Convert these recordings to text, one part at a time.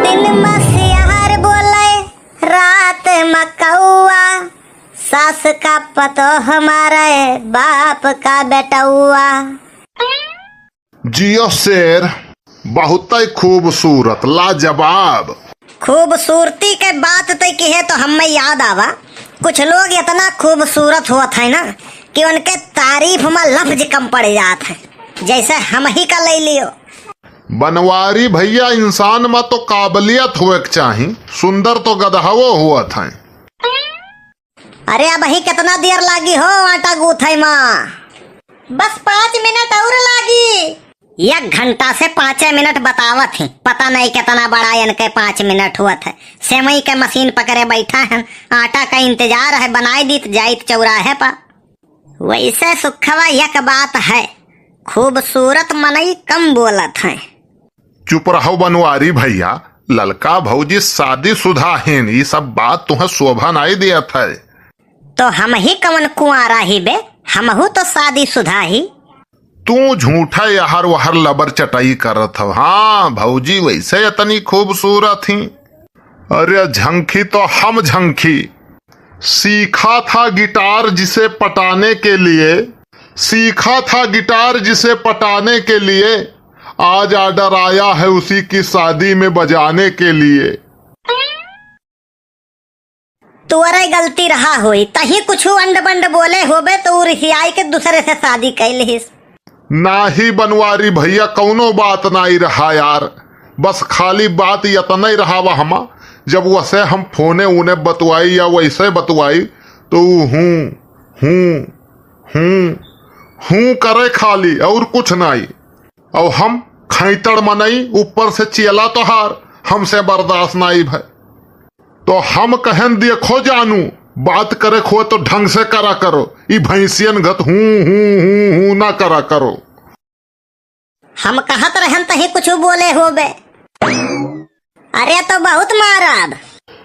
दिन मसियार बोले रात मकौआ, सास का पतो हमारा है बाप का बेटा हुआ। जियो शेर, बहुत ही खूबसूरत लाजवाब। खूबसूरती के बात तो की है तो हमें याद आवा, कुछ लोग इतना खूबसूरत हुआ था ना कि उनके तारीफ में लफ्ज कम पड़ जात है, जैसे हम ही का ले लियो। बनवारी भैया, इंसान में तो काबिलियत हुए के चाही, सुंदर तो गदहावो हुआ था। अरे अब ही कितना देर लागी हो आटा गूथे माँ? बस 5 मिनट और लागी। 1 घंटा से 5 मिनट बतावत है, पता नहीं कितना बड़ा इनके 5 मिनट हुआ था। सेवई के मशीन पकड़े बैठा है, आटा का इंतजार है, बनाई दी जाइत चौराहे पर। वैसे सुखवा एक बात है, खूबसूरत मनई कम बोलत है। चुप रहो बनवारी भैया, ललका भौजी शादीशुदा हैं, ये सब बात तुम्हें शोभा नहीं दिया था। तो हम ही कवन कुंवारा ही बे, हमहू तो शादीशुदा ही। तू झूठा यहर वहर लबर चटाई करत हो। हाँ भौजी वैसे इतनी खूबसूरत थी। अरे झंखी तो हम झंखी, सीखा था गिटार जिसे पटाने के लिए, सीखा था गिटार जिसे पटाने के लिए, आज आर्डर आया है उसी की शादी में बजाने के लिए। तुअरे गलती रहा होई, तही कुछ अंड बंड बोले होबे तो रिहियाई के दूसरे से शादी कैलिस। ना ही बनवारी भैया, कौनो बात नहीं रहा यार, बस खाली बात इतना ही रहा वहां, जब वैसे हम फोने उन्हें बतवाई या वैसे बतवाई तो हूँ करे खाली और कुछ नहीं। और हम खैतड़ मनई ऊपर से चियला तो हार, हमसे बर्दाश्त नहीं भाई। तो हम कहन देखो जानू, बात करे खो तो ढंग से करा करो, ई भैंसियन गत हूँ ना करा करो। हम कहत रहन तही कुछ बोले होबे। अरे तो बहुत मारब।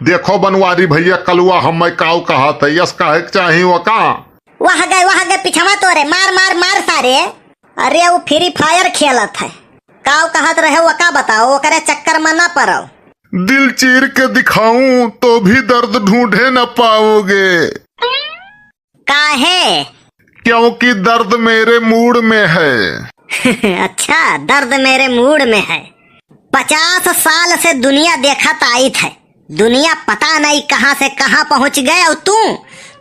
देखो बनवारी भैया, कलुआ हम काव कहा था, यस काहे चाहिए वो का वह गए पिछवा तोरे, मार मार मार सारे। अरे वो फ्री फायर खेलत है, काव कहत रहे वो का बताओ, ओकरे चक्कर में ना पड़ो। दिल चीर के दिखाऊं तो भी दर्द ढूंढे न पाओगे। काहे? क्योंकि दर्द मेरे मूड में है। अच्छा, दर्द मेरे मूड में है। 50 साल से दुनिया देखत आई थे, दुनिया पता नहीं कहां से कहां पहुंच गए। और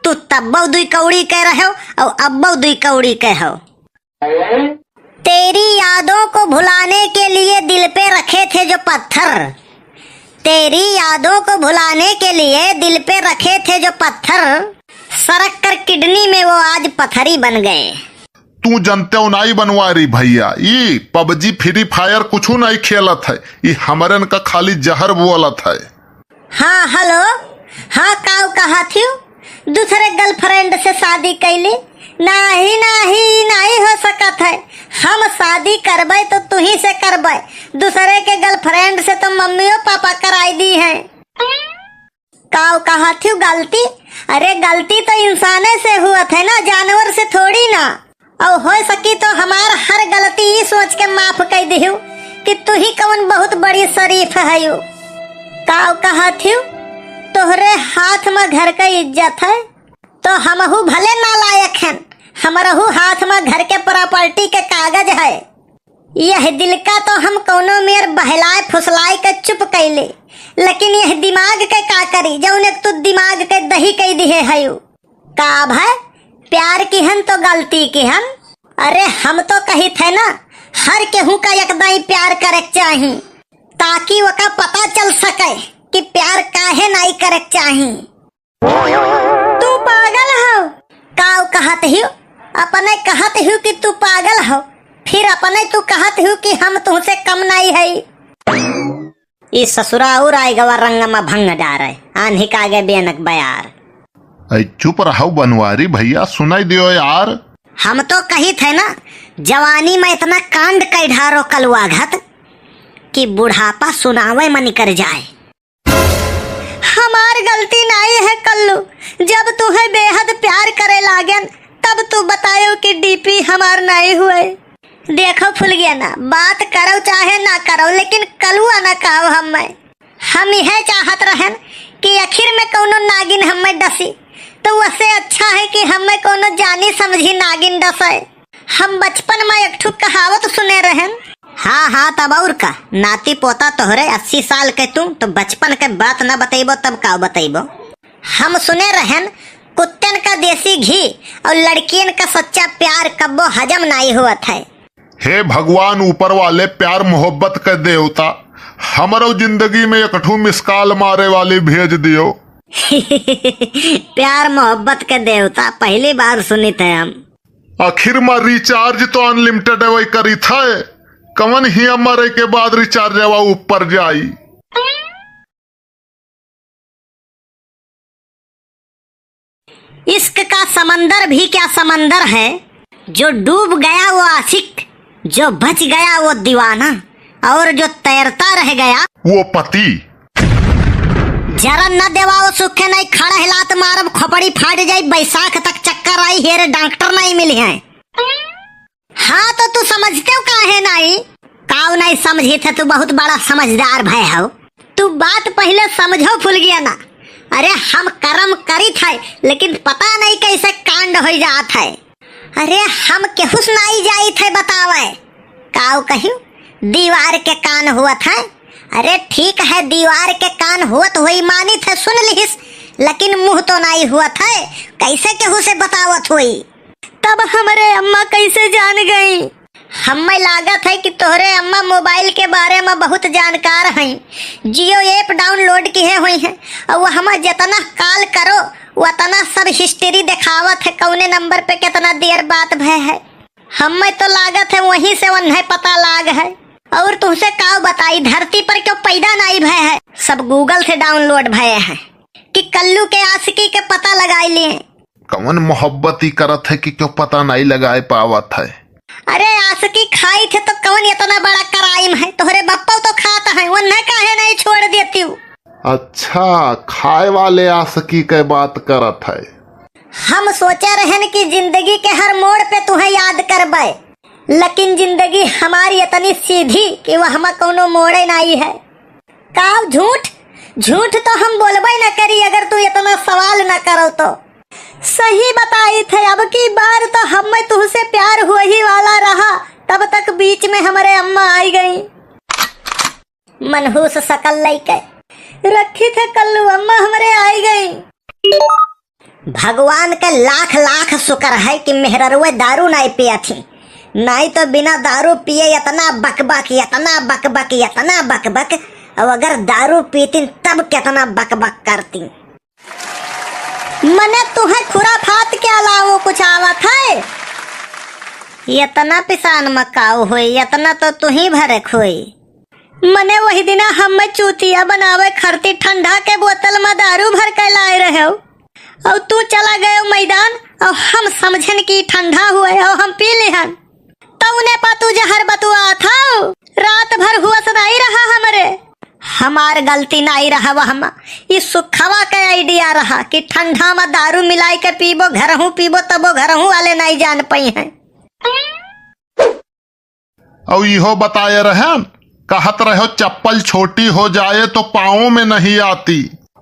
तू तब्बो दुई कौड़ी कह रहे हो और अब्बो दुई कौड़ी कह हो। तेरी यादों को भुलाने के लिए दिल पे रखे थे जो पत्थर, तेरी यादों को भुलाने के लिए दिल पे रखे थे जो पत्थर, सरक कर किडनी में वो आज पत्थरी बन गए। तू जानते हो नहीं बनवारी भैया, ये पबजी फ्री फायर कुछ नहीं खेलत है, ये हमारे का खाली जहर बोलत है। हाँ हेलो, हाँ काव कहा थी दूसरे गर्लफ्रेंड से शादी कैली? नहीं नहीं नहीं हो सकत है, हम शादी करबे तो तू ही से करबे, दूसरे के गर्लफ्रेंड से तो मम्मी और पापा कराई दी है। काव कहा थी गलती? अरे गलती तो इंसाने से हुआ था ना, जानवर से थोड़ी ना। और हो सकी तो हमार हर गलती ही सोच के माफ कर दियो कि तू ही कौन बहुत बड़ी शरीफ है। यू काव कहा थी तोहरे हाथ में घर का इज्जत है तो हमहू भले नालायक हैं, हमरहू हाथ में घर के प्रॉपर्टी के कागज है। यह दिल का तो हम कोनो मेर बहलाए फुसलाए के चुप कैले, लेकिन यह दिमाग के का करी जौन एक तू दिमाग के दही कह दिए है। का भाई प्यार की हन तो गलती की हन। अरे हम तो कही थे ना, हर केहू का एकदम प्यार करे चाहिए, ताकि वो का पता चल सके कि प्यार काहे नहीं करे चाहिए। तू पागल हो? काव कहत हो? अपने कहत हो कि तू पागल हो, फिर अपने तू कहत हो कि हम तुमसे कम नहीं है। इस ससुरा और आए गवा रंग में भंग डारे, आन्ही का आगे बेनक बयार। चुप रहो बनवारी भैया, सुनाई दियो यार। हम तो कही थे ना, जवानी में इतना कांड कई ढारो कलुआ घत कि बुढ़ापा सुनावे में निकल जाए। हमार गलती नहीं है कल्लू, जब तुम्हें बेहद प्यार करे लागन तब तू बतायो कि डीपी हमार नहीं हुए। देखो फुल गया ना, बात करो चाहे ना करो, लेकिन कलुआ ना कहो। हम यह चाहत रहन कि आखिर में कोनो नागिन हमें डसी, तो वैसे अच्छा है कि हमें कोनो जानी समझी नागिन डसे। हम बचपन में एक ठो कहावत सुने रहन। हाँ हाँ, तब और का नाती पोता तोहरे 80 साल के तुम तो बचपन के बात न बतेबो तब का बतेबो। हम सुने रहन कुत्तन का देसी घी और लड़कियन का सच्चा प्यार कब्बो हजम नहीं हुआ था। हे भगवान ऊपर वाले प्यार मोहब्बत के देवता, हमारो जिंदगी में एक ठू मिसकाल मारे वाली भेज दियो। प्यार मोहब्बत के देवता पहली बार सुनी थे हम। आखिर में रिचार्ज तो अनलिमिटेड वही करी था, कवन ही मरे के बाद रिचार्ज ऊपर जाई। इश्क का समंदर भी क्या समंदर है, जो डूब गया वो आशिक, जो बच गया वो दीवाना, और जो तैरता रह गया वो पति। जरा न देवाओ सुखे नहीं, खड़ा हिलात मारब खोपड़ी फाट जाई, बैसाख तक चक्कर आई, हेरे डॉक्टर नहीं मिली है। हाँ तो तू समझते हो काहे नहीं? काऊ नहीं समझी थे, तू बहुत बड़ा समझदार भाई हो। तू बात पहले समझो भूल गया ना। अरे हम कर्म करी थे, लेकिन पता नहीं कैसे कांड हो जात है। अरे हम केहुस नहीं जाई थे बतावे। काऊ कहियो दीवार के कान हुआ था। अरे ठीक है, दीवार के कान हुआ हुई मानी थे, सुन लिहिस, लेकिन मुंह तो नहीं हुआ था। कैसे केहू से बतावत हुई? तब हमारे अम्मा कैसे जान गई? हमें लागत है कि तोहरे अम्मा मोबाइल के बारे में बहुत जानकार हैं। जियो ऐप डाउनलोड किए हुई हैं और वो हमें जितना कॉल करो उतना सब हिस्ट्री दिखावत है, कौने नंबर पे कितना देर बात भय है। हमें तो लागत है वहीं से वन्हे पता लाग है। और तुमसे काव बताई, धरती पर क्यों पैदा नहीं भय है, सब गूगल से डाउनलोड भय है कि कल्लू के आशिकी के पता लगाई लिए। कवन मोहब्बत ही करत है कि क्यों पता नहीं लगाए पावत है। अरे आशिकी खाई थे तो कौन इतना बड़ा क्राइम है? तोहरे बप्पा तो खाता है, उन्हें काहे नहीं छोड़ देती हूँ? अच्छा, खाए वाले आशिकी के बात करत है। हम सोचे रहन कि जिंदगी के हर मोड़ पे तुम्हें याद करबे, लेकिन जिंदगी हमारी इतनी सीधी कि वह हमें कोनो मोड़े नहीं है। काव झूठ झूठ तो हम बोलबे न करी अगर तू इतना सवाल न करो तो। सही बताई थे, अब की बार तो हमें तुझसे प्यार हुआ ही वाला रहा, तब तक बीच में हमारे अम्मा आई गई। मनहूस सकल लेके रखी थे कल्लू, अम्मा हमारे आई गई। भगवान के लाख लाख शुक्र है कि मेहररुए दारू नहीं पिया थी, नहीं तो बिना दारू पिए इतना बकबक इतना बकबक इतना बकबक, और अगर दारू पीती तब कितना बकबक करती। मने तुम्हें खुराफात के अलावा कुछ आवत है? इतना पिसान मकाऊ हुई, इतना तो तू ही भरे खोई। मने वही दिना हम चूतिया बनावे खरती ठंडा के बोतल में दारू भर के लाए रहे हो, और तू चला गए मैदान और हम समझन की ठंडा हुए और हम पी लिहन, तो उन्हें पातू जहर बतुआ था। रात भर हुआ नहीं रहा हमरे, हमार गलती नहीं रहा, वह इस सुखवा का आइडिया रहा कि ठंडा में दारू मिलाई के पीबो, घर हूँ पीबो, तबो घर हूँ वाले नहीं जान पाई हैं। और इहो बताए रहे, कहत रहो चप्पल छोटी हो जाए तो पाँवों में नहीं आती,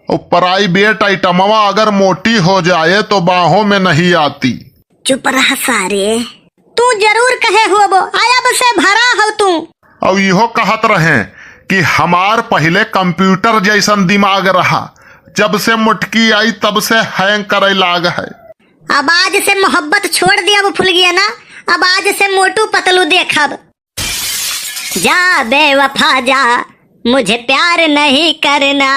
और प्राइवेट आइटमवा अगर मोटी हो जाए तो बाहों में नहीं आती। चुप रहा सारे, तू जरूर कहे हो वो आयब से भरा हो तू। और इहो कहत रहे कि हमार पहले कंप्यूटर जैसन दिमाग रहा, जब से मुटकी आई तब से हैंग करे लाग है। अब आज से मोहब्बत छोड़ दिया, वो भूल गया ना, अब आज से मोटू पतलू देखब। जा बेवफा जा, मुझे प्यार नहीं करना।